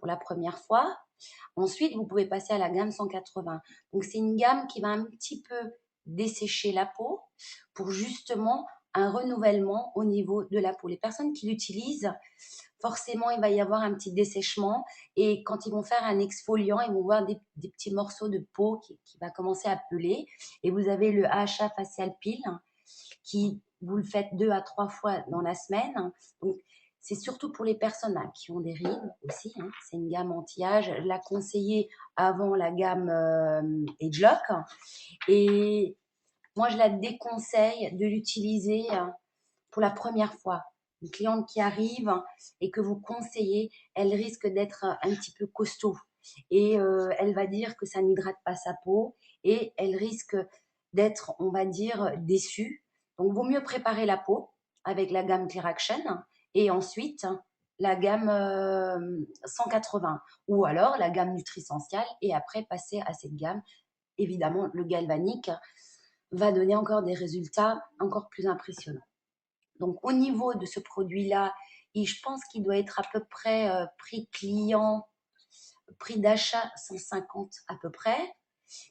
pour la première fois. Ensuite, vous pouvez passer à la gamme 180. Donc, c'est une gamme qui va un petit peu dessécher la peau pour justement un renouvellement au niveau de la peau. Les personnes qui l'utilisent, forcément, il va y avoir un petit dessèchement et quand ils vont faire un exfoliant, ils vont voir des petits morceaux de peau qui va commencer à peler. Et vous avez le AHA Facial Peel qui, vous le faites 2 à 3 fois dans la semaine. Donc, c'est surtout pour les personnes qui ont des rides aussi. C'est une gamme anti-âge. Je la conseillais avant la gamme Agelock. Et moi, je la déconseille de l'utiliser pour la première fois. Une cliente qui arrive et que vous conseillez, elle risque d'être un petit peu costaud. Et elle va dire que ça n'hydrate pas sa peau et elle risque d'être, on va dire, déçue. Donc, vaut mieux préparer la peau avec la gamme Clear Action et ensuite la gamme 180 ou alors la gamme Nutrisential et après passer à cette gamme. Évidemment, le galvanique va donner encore des résultats encore plus impressionnants. Donc, au niveau de ce produit-là, je pense qu'il doit être à peu près prix client, prix d'achat 150 à peu près.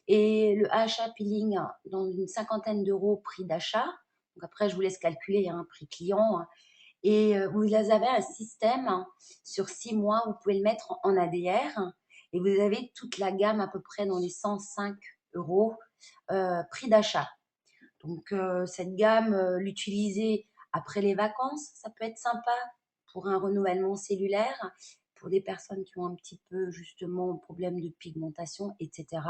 Et le AHA Peeling dans une cinquantaine d'euros prix d'achat. Donc après, je vous laisse calculer prix client. Et vous avez un système sur 6 mois, vous pouvez le mettre en ADR et vous avez toute la gamme à peu près dans les 105 euros prix d'achat. Donc cette gamme, l'utiliser après les vacances, ça peut être sympa pour un renouvellement cellulaire, pour des personnes qui ont un petit peu justement problème de pigmentation, etc.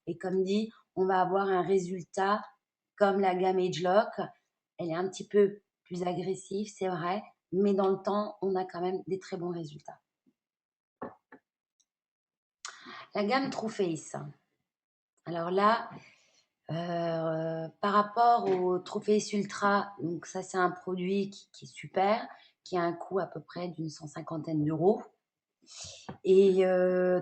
Et comme dit, on va avoir un résultat comme la gamme Agelock. Elle est un petit peu plus agressive, c'est vrai, mais dans le temps, on a quand même des très bons résultats. La gamme True Face. Alors là, par rapport au Trophées Ultra, donc ça c'est un produit qui est super, qui a un coût à peu près d'une 150aine d'euros. Et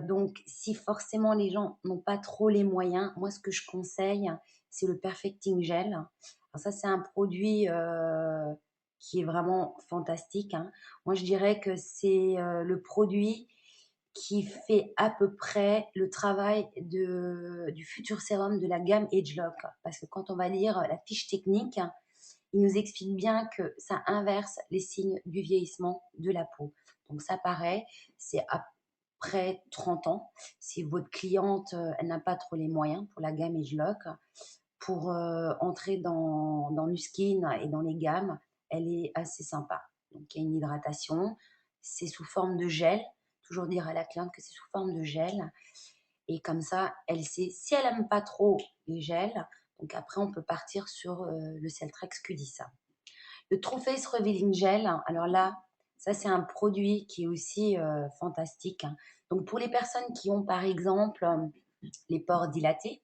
donc si forcément les gens n'ont pas trop les moyens, moi ce que je conseille, c'est le Perfecting Gel. Alors ça c'est un produit qui est vraiment fantastique. Moi je dirais que c'est le produit qui fait à peu près le travail du futur sérum de la gamme Agelock. Parce que quand on va lire la fiche technique, il nous explique bien que ça inverse les signes du vieillissement de la peau. Donc ça paraît, c'est après 30 ans. Si votre cliente elle n'a pas trop les moyens pour la gamme Agelock, pour entrer dans Nuskin et dans les gammes, elle est assez sympa. Donc il y a une hydratation, c'est sous forme de gel. Toujours dire à la cliente que c'est sous forme de gel. Et comme ça, elle sait si elle n'aime pas trop les gels. Donc après, on peut partir sur le Celtrex Q10. Le True Face Revealing Gel, alors là, ça c'est un produit qui est aussi fantastique. Donc pour les personnes qui ont par exemple les pores dilatés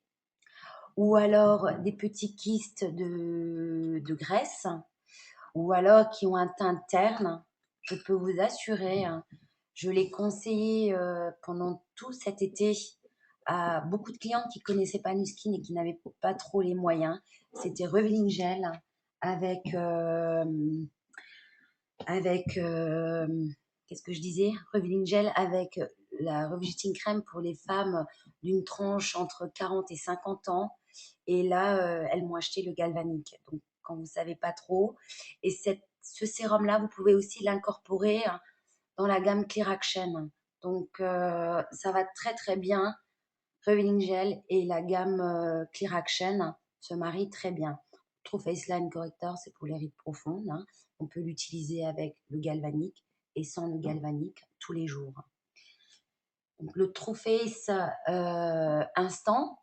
ou alors des petits kystes de graisse ou alors qui ont un teint terne, je peux vous assurer, je l'ai conseillé pendant tout cet été à beaucoup de clientes qui ne connaissaient pas Nuskin et qui n'avaient pas trop les moyens. C'était Revealing Gel avec, qu'est-ce que je disais? Revealing Gel avec la Revitine Crème pour les femmes d'une tranche entre 40 et 50 ans. Et là, elles m'ont acheté le galvanique. Donc, quand vous ne savez pas trop. Et ce sérum-là, vous pouvez aussi l'incorporer dans la gamme Clear Action. Donc, ça va très, très bien. Revealing Gel et la gamme Clear Action se marient très bien. True Face Line Corrector, c'est pour les rides profondes. On peut l'utiliser avec le galvanique et sans le galvanique tous les jours. Donc, le True Face Instant,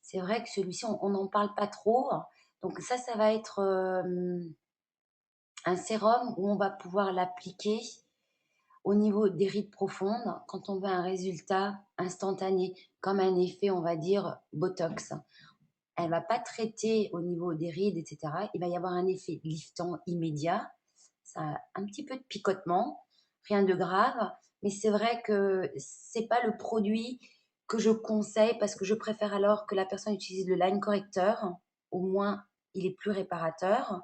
c'est vrai que celui-ci, on n'en parle pas trop. Donc ça va être un sérum où on va pouvoir l'appliquer au niveau des rides profondes quand on veut un résultat instantané, comme un effet, on va dire, Botox. Elle ne va pas traiter au niveau des rides, etc. Il va y avoir un effet liftant immédiat. Ça a un petit peu de picotement, rien de grave. Mais c'est vrai que ce n'est pas le produit que je conseille parce que je préfère alors que la personne utilise le line correcteur. Au moins, il est plus réparateur.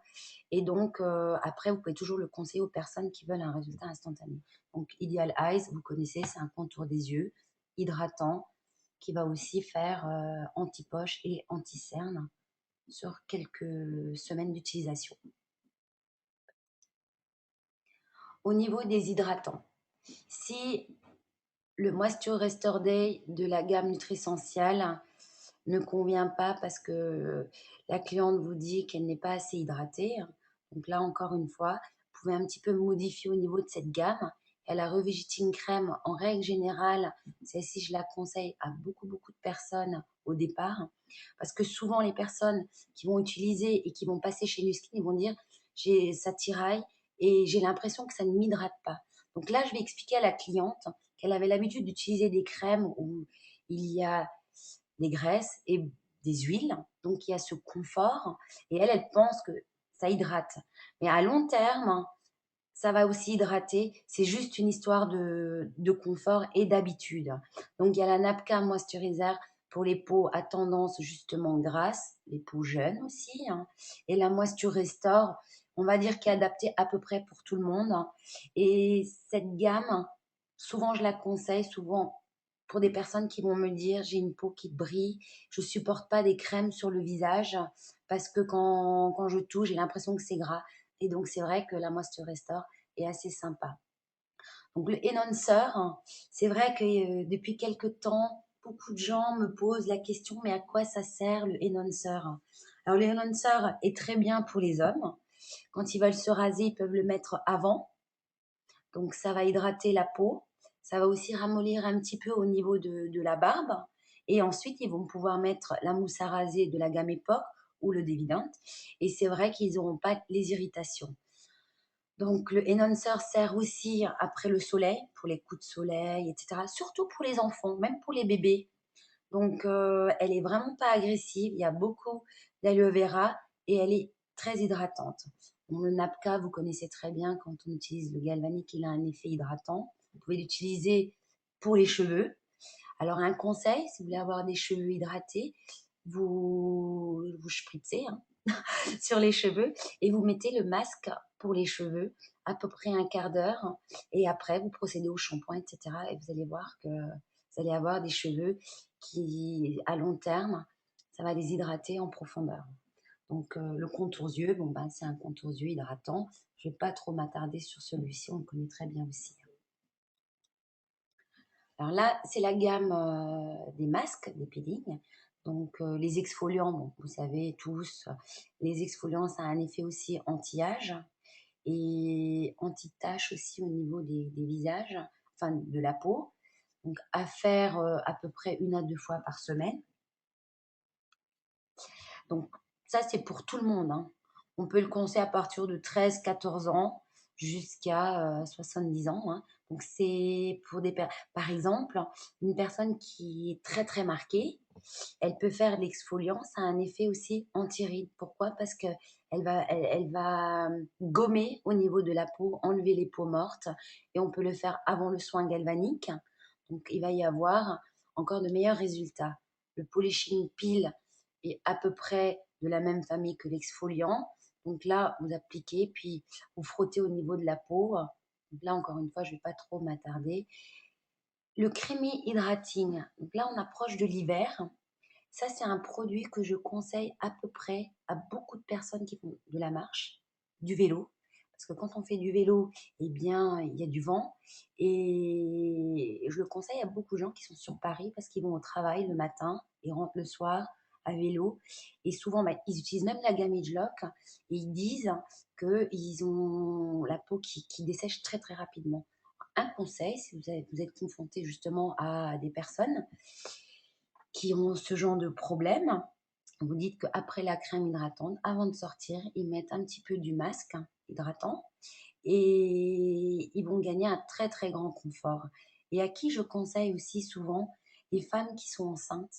Et donc, après, vous pouvez toujours le conseiller aux personnes qui veulent un résultat instantané. Donc, Ideal Eyes, vous connaissez, c'est un contour des yeux hydratant qui va aussi faire anti-poche et anti-cerne sur quelques semaines d'utilisation. Au niveau des hydratants, si le Moisture Restore Day de la gamme Nutrisential ne convient pas parce que la cliente vous dit qu'elle n'est pas assez hydratée, donc là encore une fois, vous pouvez un petit peu modifier au niveau de cette gamme. Et la Revigitine Crème, en règle générale, celle-ci je la conseille à beaucoup de personnes au départ, parce que souvent les personnes qui vont utiliser et qui vont passer chez Nuskin, ils vont dire ça tiraille et j'ai l'impression que ça ne m'hydrate pas. Donc là, je vais expliquer à la cliente qu'elle avait l'habitude d'utiliser des crèmes où il y a des graisses et des huiles, donc il y a ce confort, et elle pense que ça hydrate. Mais à long terme, ça va aussi hydrater, c'est juste une histoire de confort et d'habitude. Donc il y a la Napka Moisturizer pour les peaux à tendance justement grasse, les peaux jeunes aussi, et la Moisture Restore, on va dire qu'elle est adaptée à peu près pour tout le monde. Et cette gamme, souvent je la conseille, souvent pour des personnes qui vont me dire j'ai une peau qui brille, je supporte pas des crèmes sur le visage parce que quand je touche, j'ai l'impression que c'est gras. Et donc, c'est vrai que la Moisture Restore est assez sympa. Donc, le Enhancer, c'est vrai que depuis quelques temps, beaucoup de gens me posent la question, mais à quoi ça sert le Enhancer? Alors, le Enhancer est très bien pour les hommes. Quand ils veulent se raser, ils peuvent le mettre avant. Donc, ça va hydrater la peau. Ça va aussi ramollir un petit peu au niveau de la barbe. Et ensuite, ils vont pouvoir mettre la mousse à raser de la gamme Époque ou le Dévidant. Et c'est vrai qu'ils n'auront pas les irritations. Donc, le Enhancer sert aussi après le soleil, pour les coups de soleil, etc. Surtout pour les enfants, même pour les bébés. Donc, elle est vraiment pas agressive. Il y a beaucoup d'aloe vera et elle est très hydratante. Bon, le Napka, vous connaissez très bien quand on utilise le galvanique, il a un effet hydratant. Vous pouvez l'utiliser pour les cheveux. Alors, un conseil, si vous voulez avoir des cheveux hydratés, vous spritzez sur les cheveux et vous mettez le masque pour les cheveux à peu près un quart d'heure et après vous procédez au shampoing, etc. Et vous allez voir que vous allez avoir des cheveux qui, à long terme, ça va les hydrater en profondeur. Donc le contour yeux, bon ben c'est un contour yeux hydratant. Je ne vais pas trop m'attarder sur celui-ci, on le connaît très bien aussi. Alors là, c'est la gamme des masques, des peelings. Donc les exfoliants, bon, vous savez tous, les exfoliants, ça a un effet aussi anti-âge et anti-tache aussi au niveau des visages, enfin de la peau. Donc à faire à peu près 1 à 2 fois par semaine. Donc ça, c'est pour tout le monde, hein. On peut le conseiller à partir de 13-14 ans jusqu'à 70 ans, hein. Donc c'est pour par exemple, une personne qui est très très marquée, elle peut faire l'exfoliant, ça a un effet aussi anti-rides. Pourquoi? Parce que elle va gommer au niveau de la peau, enlever les peaux mortes et on peut le faire avant le soin galvanique. Donc il va y avoir encore de meilleurs résultats. Le polishing peel est à peu près de la même famille que l'exfoliant. Donc là, vous appliquez, puis vous frottez au niveau de la peau. Donc là, encore une fois, je ne vais pas trop m'attarder. Le Creamy Hydrating, donc là, on approche de l'hiver. Ça, c'est un produit que je conseille à peu près à beaucoup de personnes qui font de la marche, du vélo. Parce que quand on fait du vélo, eh bien, il y a du vent. Et je le conseille à beaucoup de gens qui sont sur Paris parce qu'ils vont au travail le matin et rentrent le soir à vélo. Et souvent, bah, ils utilisent même la gamme Agelock et ils disent qu'ils ont la peau qui dessèche très, très rapidement. Un conseil, si vous êtes confronté justement à des personnes qui ont ce genre de problème, vous dites qu'après la crème hydratante, avant de sortir, ils mettent un petit peu du masque hydratant et ils vont gagner un très très grand confort. Et à qui je conseille aussi souvent les femmes qui sont enceintes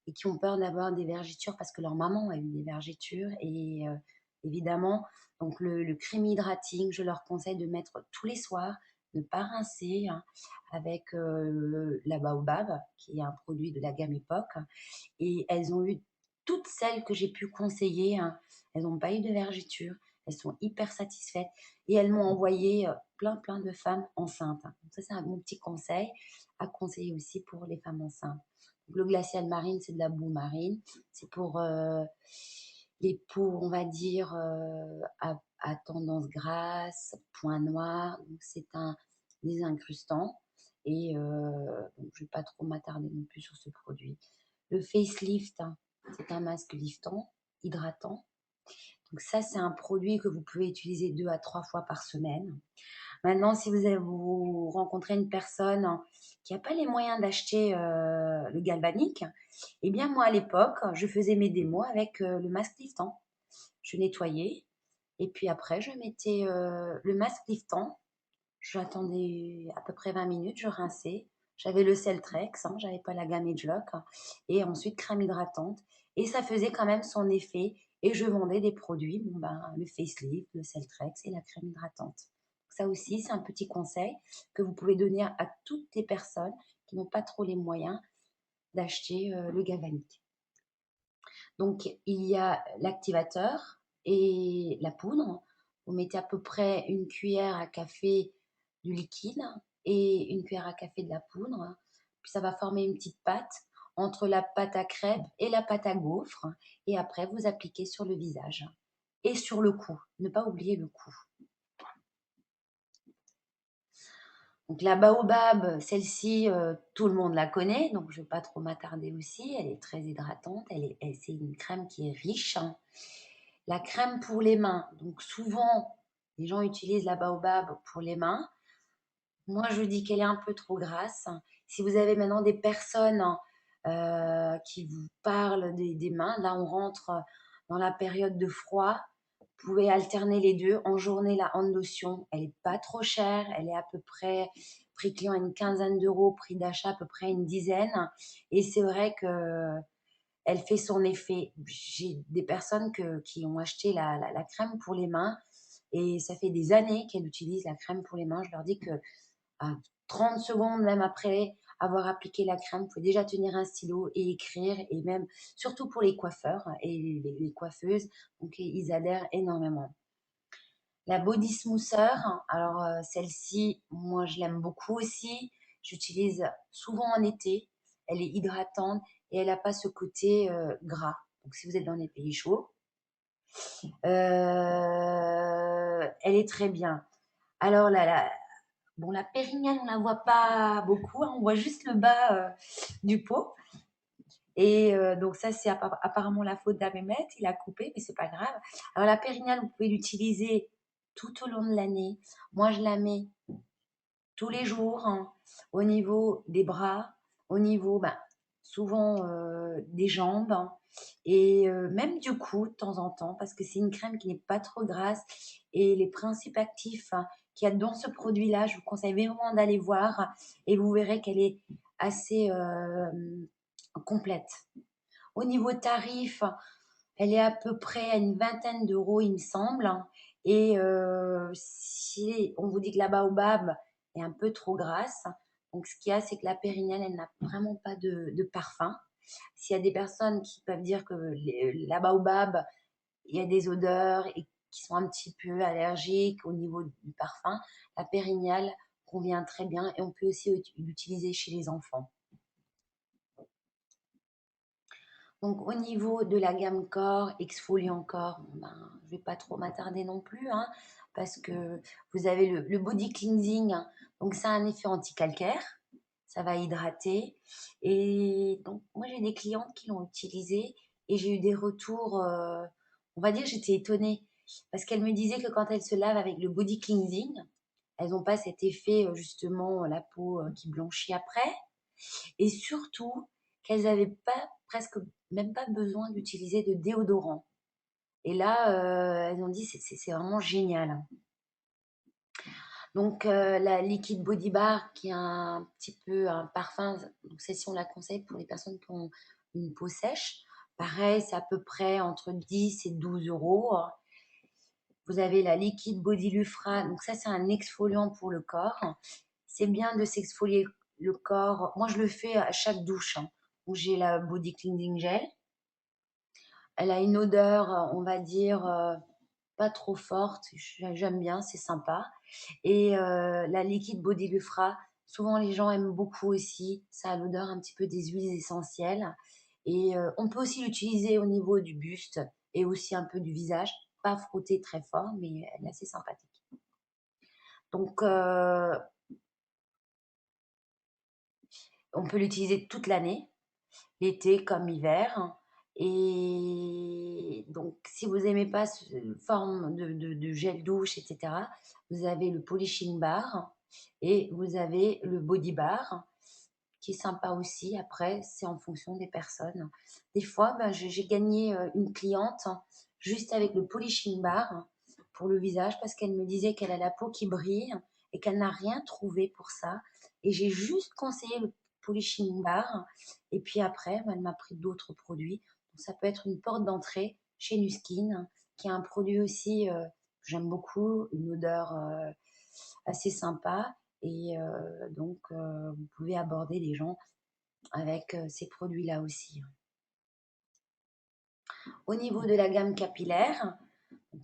et qui ont peur d'avoir des vergetures parce que leur maman a eu des vergetures et évidemment, donc le cream hydrating, je leur conseille de mettre tous les soirs, ne pas rincer, hein, avec la Baobab, qui est un produit de la gamme Époque. Et elles ont eu toutes celles que j'ai pu conseiller, hein, elles n'ont pas eu de vergeture. Elles sont hyper satisfaites et elles m'ont envoyé plein de femmes enceintes, hein. Donc ça, c'est mon petit conseil à conseiller aussi pour les femmes enceintes. Donc, le glacial marine, c'est de la boue marine. C'est pour les peaux, on va dire, à tendance grasse, point noir. Donc, c'est un désincrustant. Et donc, je ne vais pas trop m'attarder non plus sur ce produit. Le facelift, hein, c'est un masque liftant, hydratant. Donc ça, c'est un produit que vous pouvez utiliser 2 à 3 fois par semaine. Maintenant, si vous rencontrez une personne qui n'a pas les moyens d'acheter le galvanique, eh bien moi, à l'époque, je faisais mes démos avec le masque liftant. Je nettoyais et puis après, je mettais le masque liftant. J'attendais à peu près 20 minutes, je rinçais. J'avais le Celtrex, hein, j'avais pas la gamme Agelock. Et ensuite, crème hydratante. Et ça faisait quand même son effet. Et je vendais des produits, bon ben, le facelift, le Celtrex et la crème hydratante. Ça aussi, c'est un petit conseil que vous pouvez donner à toutes les personnes qui n'ont pas trop les moyens d'acheter le galvanique. Donc, il y a l'activateur et la poudre. Vous mettez à peu près une cuillère à café du liquide et une cuillère à café de la poudre. Puis ça va former une petite pâte entre la pâte à crêpes et la pâte à gaufres. Et après, vous appliquez sur le visage et sur le cou. Ne pas oublier le cou. Donc la baobab, celle-ci, tout le monde la connaît, donc je ne vais pas trop m'attarder aussi. Elle est très hydratante, c'est une crème qui est riche, hein. La crème pour les mains, donc souvent les gens utilisent la baobab pour les mains. Moi, je dis qu'elle est un peu trop grasse. Si vous avez maintenant des personnes qui vous parlent des mains, là on rentre dans la période de froid. Vous pouvez alterner les deux. En journée, la hand lotion, elle n'est pas trop chère. Elle est à peu près, prix client, une quinzaine d'euros, prix d'achat à peu près une dizaine. Et c'est vrai que elle fait son effet. J'ai des personnes qui ont acheté la crème pour les mains et ça fait des années qu'elles utilisent la crème pour les mains. Je leur dis que à 30 secondes, même après avoir appliqué la crème, vous pouvez déjà tenir un stylo et écrire, et même surtout pour les coiffeurs et les coiffeuses, donc ils adhèrent énormément. La body smoother, alors celle-ci, moi je l'aime beaucoup aussi. J'utilise souvent en été. Elle est hydratante et elle n'a pas ce côté gras. Donc si vous êtes dans les pays chauds, elle est très bien. Alors bon, la pérignane, on ne la voit pas beaucoup, hein, on voit juste le bas du pot. Et donc ça, c'est apparemment la faute d'Amémet, il a coupé, mais c'est pas grave. Alors la pérignane, vous pouvez l'utiliser tout au long de l'année. Moi, je la mets tous les jours, hein, au niveau des bras, au niveau souvent des jambes, hein, et même du cou de temps en temps, parce que c'est une crème qui n'est pas trop grasse. Et les principes actifs qu'il y a dans ce produit-là, je vous conseille vraiment d'aller voir et vous verrez qu'elle est assez complète. Au niveau tarif, elle est à peu près à une vingtaine d'euros, il me semble. Et si on vous dit que la baobab est un peu trop grasse, donc ce qu'il y a, c'est que la pérignane, elle n'a vraiment pas de parfum. S'il y a des personnes qui peuvent dire que la baobab, il y a des odeurs et qui sont un petit peu allergiques au niveau du parfum, la pérignane convient très bien et on peut aussi l'utiliser chez les enfants. Donc au niveau de la gamme corps, exfoliant corps, je ne vais pas trop m'attarder non plus, hein, parce que vous avez le body cleansing, hein. Donc ça a un effet anti-calcaire, ça va hydrater. Et donc moi j'ai des clientes qui l'ont utilisé et j'ai eu des retours, on va dire j'étais étonnée, parce qu'elles me disaient que quand elles se lavent avec le body cleansing, elles n'ont pas cet effet justement la peau qui blanchit après. Et surtout qu'elles n'avaient pas, presque même pas besoin d'utiliser de déodorant. Et là, elles ont dit c'est vraiment génial. Donc la Liquid Body Bar qui a un petit peu un parfum, donc celle-ci on la conseille pour les personnes qui ont une peau sèche. Pareil, c'est à peu près entre 10 et 12 euros. Vous avez la Liquid Body Lufra, donc ça c'est un exfoliant pour le corps. C'est bien de s'exfolier le corps. Moi je le fais à chaque douche, hein. Donc j'ai la Body Cleansing Gel. Elle a une odeur, on va dire, pas trop forte. J'aime bien, c'est sympa et la liquide Body Lufra, souvent les gens aiment beaucoup aussi. Ça a l'odeur un petit peu des huiles essentielles et on peut aussi l'utiliser au niveau du buste et aussi un peu du visage. Pas frotter très fort, mais elle est assez sympathique. Donc on peut l'utiliser toute l'année. L'été comme hiver. Et donc, si vous n'aimez pas cette forme de gel douche, etc., vous avez le polishing bar et vous avez le body bar qui est sympa aussi. Après, c'est en fonction des personnes. Des fois, ben, j'ai gagné une cliente juste avec le polishing bar pour le visage parce qu'elle me disait qu'elle a la peau qui brille et qu'elle n'a rien trouvé pour ça. Et j'ai juste conseillé le polishing bar. Et puis après, ben, elle m'a pris d'autres produits. Donc, ça peut être une porte d'entrée chez Nuskin, qui a un produit aussi que j'aime beaucoup, une odeur assez sympa. Et donc, vous pouvez aborder les gens avec ces produits-là aussi. Au niveau de la gamme capillaire,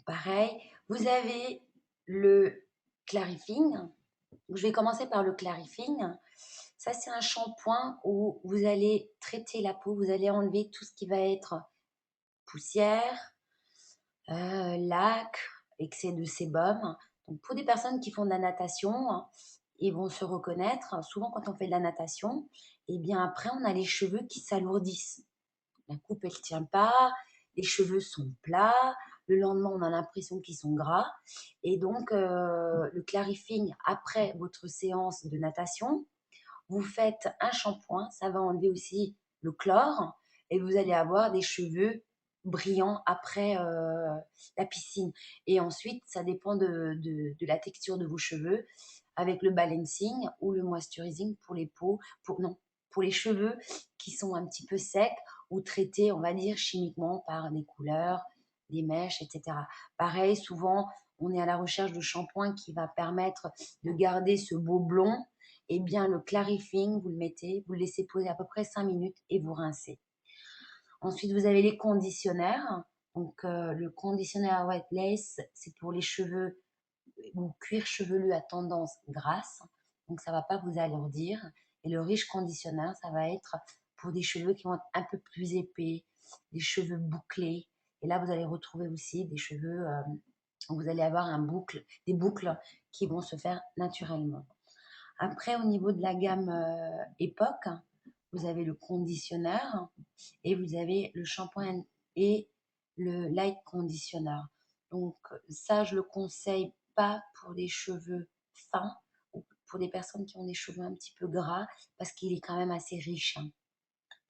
pareil, vous avez le Clarifying. Je vais commencer par le Clarifying. Ça, c'est un shampoing où vous allez traiter la peau, vous allez enlever tout ce qui va être poussière, lac, excès de sébum. Donc, pour des personnes qui font de la natation, ils vont se reconnaître. Souvent, quand on fait de la natation, et bien après, on a les cheveux qui s'alourdissent. La coupe, elle ne tient pas, les cheveux sont plats, le lendemain, on a l'impression qu'ils sont gras. Et donc, le clarifying après votre séance de natation, vous faites un shampoing, ça va enlever aussi le chlore et vous allez avoir des cheveux brillants après la piscine. Et ensuite, ça dépend de la texture de vos cheveux avec le balancing ou le moisturising pour les peaux, non, pour les cheveux qui sont un petit peu secs ou traités, on va dire, chimiquement par des couleurs, des mèches, etc. Pareil, souvent, on est à la recherche de shampoing qui va permettre de garder ce beau blond. Eh bien, le clarifying, vous le mettez, vous le laissez poser à peu près 5 minutes et vous rincez. Ensuite, vous avez les conditionneurs. Donc, le conditionneur Wet Lace, c'est pour les cheveux ou cuir chevelu à tendance grasse. Donc, ça ne va pas vous alourdir. Et le Rich Conditioner, ça va être pour des cheveux qui vont être un peu plus épais, des cheveux bouclés. Et là, vous allez retrouver aussi des cheveux, vous allez avoir des boucles qui vont se faire naturellement. Après, au niveau de la gamme époque, vous avez le conditionneur et vous avez le shampoing et le light conditioner. Donc ça, je le conseille pas pour les cheveux fins ou pour des personnes qui ont des cheveux un petit peu gras parce qu'il est quand même assez riche.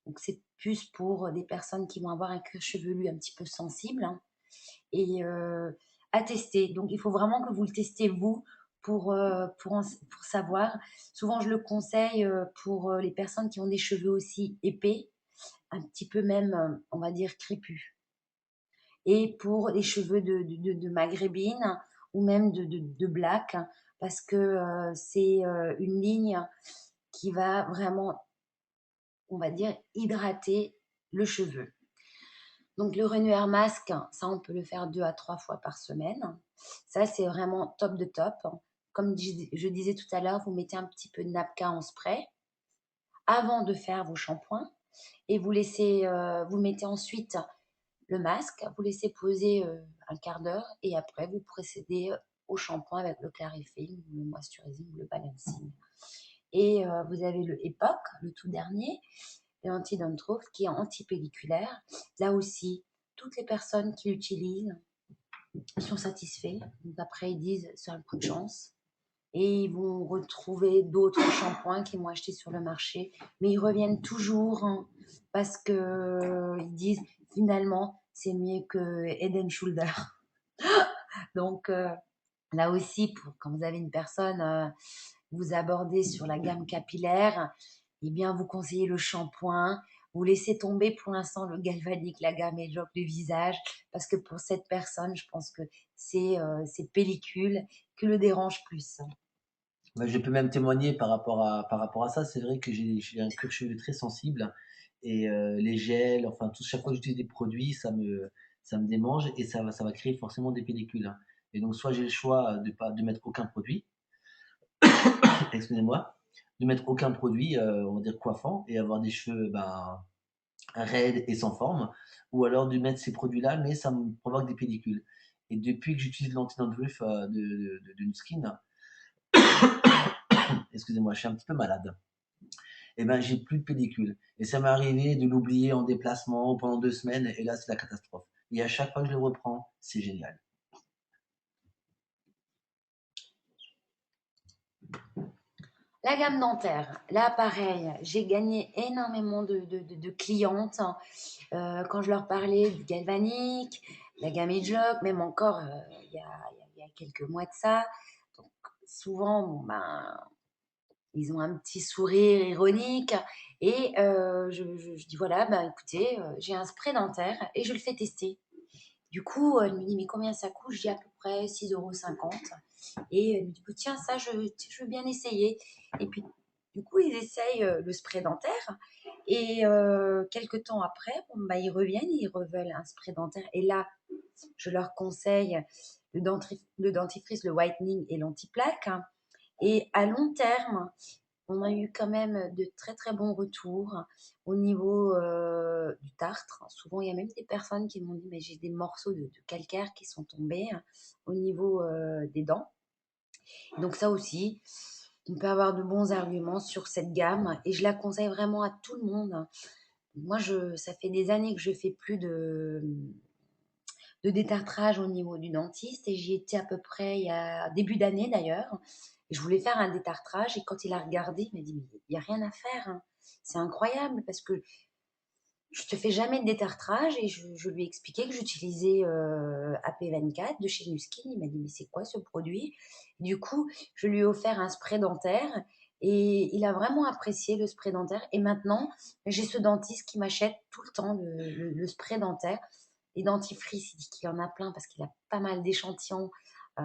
Donc c'est plus pour des personnes qui vont avoir un cuir chevelu un petit peu sensible et à tester. Donc, il faut vraiment que vous le testez vous pour savoir. Souvent, je le conseille pour les personnes qui ont des cheveux aussi épais, un petit peu même, on va dire, crépus. Et pour les cheveux de maghrébine ou même de black, parce que c'est une ligne qui va vraiment, on va dire, hydrater le cheveu. Donc le Renewer Mask, ça on peut le faire 2 à 3 fois par semaine. Ça c'est vraiment top de top. Comme je disais tout à l'heure, vous mettez un petit peu de napkin en spray avant de faire vos shampoings et vous mettez ensuite le masque, vous laissez poser un quart d'heure et après vous procédez au shampoing avec le clarifying, le moisturising ou le balancing. Et vous avez le Epoch, le tout dernier, l'anti-dandruff qui est anti-pelliculaire. Là aussi, toutes les personnes qui l'utilisent sont satisfaits. Donc après, ils disent c'est un coup de chance. Et ils vont retrouver d'autres shampoings qu'ils vont acheter sur le marché. Mais ils reviennent toujours parce qu'ils disent finalement c'est mieux que Head & Shoulder. Donc là aussi, quand vous avez une personne, vous abordez sur la gamme capillaire, eh bien, vous conseillez le shampoing. Vous laissez tomber pour l'instant le galvanique, la gamme et le du visage, parce que pour cette personne, je pense que c'est ces pellicules qui le dérangent plus. Bah, je peux même témoigner par rapport à ça. C'est vrai que j'ai un cuir chevelu très sensible et les gels, enfin tout, chaque fois que j'utilise des produits, ça me démange et ça va créer forcément des pellicules, hein. Et donc soit j'ai le choix de mettre aucun produit, excusez-moi, de mettre aucun produit, on va dire coiffant, et avoir des cheveux raides et sans forme, ou alors de mettre ces produits-là, mais ça me provoque des pellicules. Et depuis que j'utilise l'anti-dandruff de Nu Skin, excusez-moi, je suis un petit peu malade. Et ben j'ai plus de pellicule. Et ça m'est arrivé de l'oublier en déplacement pendant 2 semaines, et là c'est la catastrophe. Et à chaque fois que je le reprends, c'est génial. La gamme dentaire, là pareil, j'ai gagné énormément de clientes quand je leur parlais du galvanique, la gamme Edgelock, même encore il y a quelques mois de ça. Donc souvent, bon, ben, ils ont un petit sourire ironique et je dis voilà, ben, écoutez, j'ai un spray dentaire et je le fais tester. Du coup, elle me dit mais combien ça coûte? Je dis à peu près 6,50 €. Et elle me dit, tiens, ça, je veux bien essayer. Et puis, du coup, ils essayent le spray dentaire. Et quelques temps après, bon, bah, ils reviennent et ils reveulent un spray dentaire. Et là, je leur conseille le dentifrice, le whitening et l'antiplaque. Et à long terme, on a eu quand même de très très bons retours au niveau du tartre. Souvent, il y a même des personnes qui m'ont dit, mais j'ai des morceaux de calcaire qui sont tombés au niveau des dents. Donc ça aussi, on peut avoir de bons arguments sur cette gamme et je la conseille vraiment à tout le monde. Moi, ça fait des années que je fais plus de détartrage au niveau du dentiste et j'y étais à peu près il y a début d'année d'ailleurs. Et je voulais faire un détartrage et quand il a regardé, il m'a dit, mais il n'y a rien à faire, hein. C'est incroyable parce que je te fais jamais de détartrage et je lui ai expliqué que j'utilisais AP24 de chez Nu Skin. Il m'a dit mais c'est quoi ce produit? Du coup, je lui ai offert un spray dentaire et il a vraiment apprécié le spray dentaire. Et maintenant, j'ai ce dentiste qui m'achète tout le temps le spray dentaire. Les dentifrices, il dit qu'il en a plein parce qu'il a pas mal d'échantillons euh,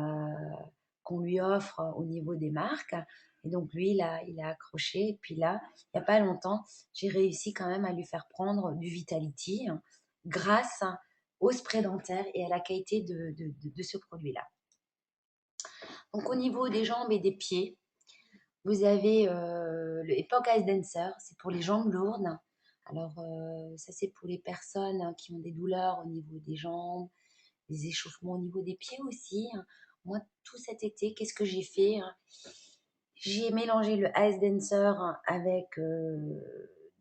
qu'on lui offre au niveau des marques. Et donc lui, il a accroché. Et puis là, il n'y a pas longtemps, j'ai réussi quand même à lui faire prendre du Vitality grâce au spray dentaire et à la qualité de ce produit-là. Donc au niveau des jambes et des pieds, vous avez le Epoch Ice Dancer, c'est pour les jambes lourdes. Alors ça c'est pour les personnes qui ont des douleurs au niveau des jambes, des échauffements au niveau des pieds aussi. Moi, tout cet été, qu'est-ce que j'ai fait? J'ai mélangé le Ice Dancer avec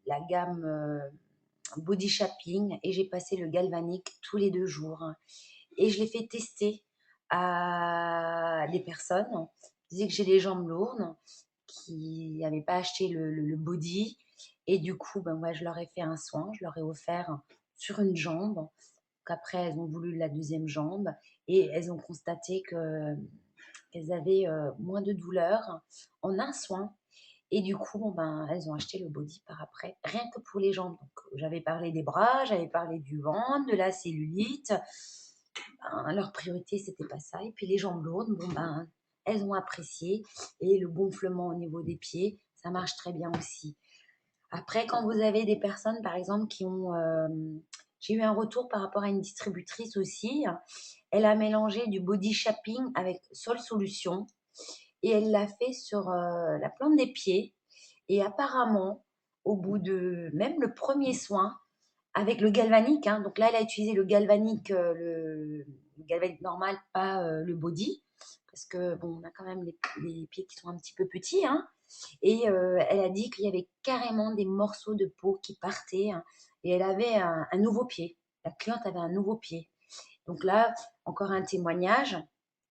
la gamme Body Shaping et j'ai passé le galvanique tous les 2 jours. Et je l'ai fait tester à des personnes qui disaient que j'ai les jambes lourdes, qui n'avaient pas acheté le body. Et du coup, ben, moi, je leur ai fait un soin, je leur ai offert sur une jambe. Qu'après, elles ont voulu la deuxième jambe et elles ont constaté qu'elles avaient moins de douleur en un soin. Et du coup, bon, ben, elles ont acheté le body par après, rien que pour les jambes. Donc, j'avais parlé des bras, j'avais parlé du ventre, de la cellulite. Ben, leur priorité, c'était pas ça. Et puis les jambes lourdes, bon, ben, elles ont apprécié. Et le gonflement au niveau des pieds, ça marche très bien aussi. Après, quand vous avez des personnes, par exemple, qui ont... j'ai eu un retour par rapport à une distributrice aussi. Elle a mélangé du body shaping avec Sol Solution et elle l'a fait sur la plante des pieds. Et apparemment, au bout de même le premier soin, avec le galvanique, hein, donc là, elle a utilisé le galvanique, le galvanique normal, pas le body, parce que bon, on a quand même les pieds qui sont un petit peu petits, hein, et elle a dit qu'il y avait carrément des morceaux de peau qui partaient, hein, et elle avait un nouveau pied. La cliente avait un nouveau pied. Donc là, encore un témoignage.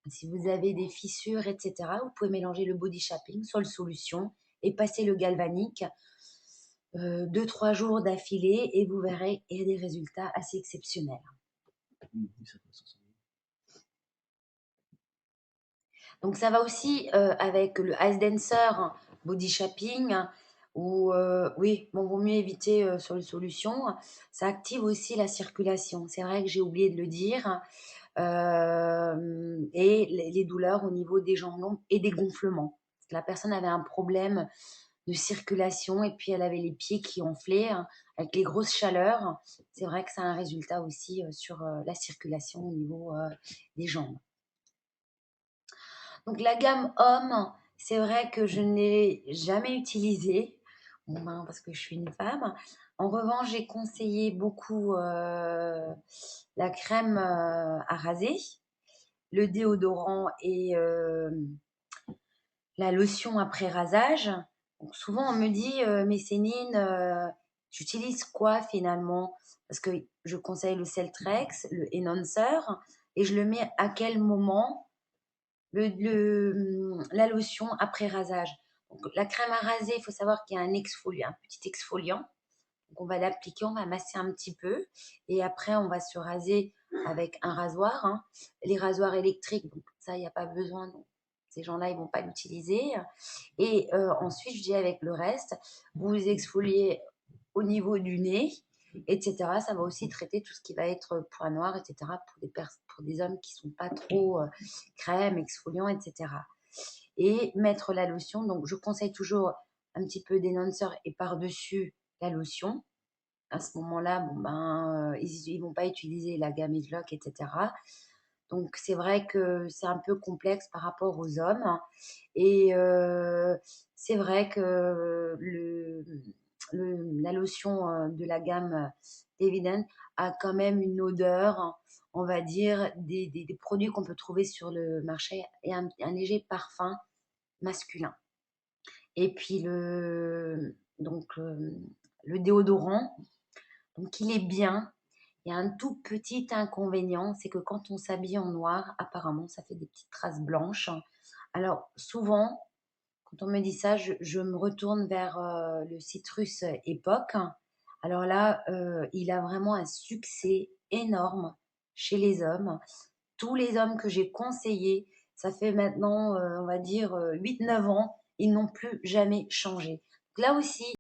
Si vous avez des fissures, etc., vous pouvez mélanger le body shaping, Sol Solution, et passer le galvanique 2-3 jours d'affilée et vous verrez, il y a des résultats assez exceptionnels. Donc ça va aussi avec le Ice Dancer Body Shaping ou oui, bon, vaut mieux éviter sur les solutions. Ça active aussi la circulation. C'est vrai que j'ai oublié de le dire. Et les douleurs au niveau des jambes longues et des gonflements. La personne avait un problème de circulation et puis elle avait les pieds qui enflaient, hein. avec les grosses chaleurs, c'est vrai que ça a un résultat aussi sur la circulation au niveau des jambes. Donc la gamme homme, c'est vrai que je ne l'ai jamais utilisée, bon, ben, parce que je suis une femme. En revanche, j'ai conseillé beaucoup la crème à raser, le déodorant et la lotion après rasage. Donc souvent, on me dit, mais Céline, j'utilise quoi finalement? Parce que je conseille le Celtrex, le Enhancer, et je le mets à quel moment? La lotion après rasage. Donc, la crème à raser, il faut savoir qu'il y a un exfoliant, un petit exfoliant. Donc, on va l'appliquer, on va masser un petit peu. Et après, on va se raser avec un rasoir, hein. Les rasoirs électriques, donc ça, il n'y a pas besoin. Donc, ces gens-là, ils ne vont pas l'utiliser. Et ensuite, je dis avec le reste, vous exfoliez au niveau du nez, etc. Ça va aussi traiter tout ce qui va être point noir, etc. Pour des hommes qui ne sont pas trop crème, exfoliants, etc. Et mettre la lotion. Donc, je conseille toujours un petit peu d'énhanceur et par-dessus la lotion. À ce moment-là, bon, ben, ils ne vont pas utiliser la gamme Islock, etc. Donc, c'est vrai que c'est un peu complexe par rapport aux hommes. Et c'est vrai que la lotion de la gamme Evident a quand même une odeur, on va dire, des produits qu'on peut trouver sur le marché et un léger parfum masculin. Et puis le déodorant, donc il est bien. Il y a un tout petit inconvénient, c'est que quand on s'habille en noir, apparemment, ça fait des petites traces blanches. Alors souvent, quand on me dit ça, je me retourne vers le Citrus Epoch. Alors là, il a vraiment un succès énorme chez les hommes. Tous les hommes que j'ai conseillés, ça fait maintenant, on va dire, 8-9 ans, ils n'ont plus jamais changé. Donc là aussi,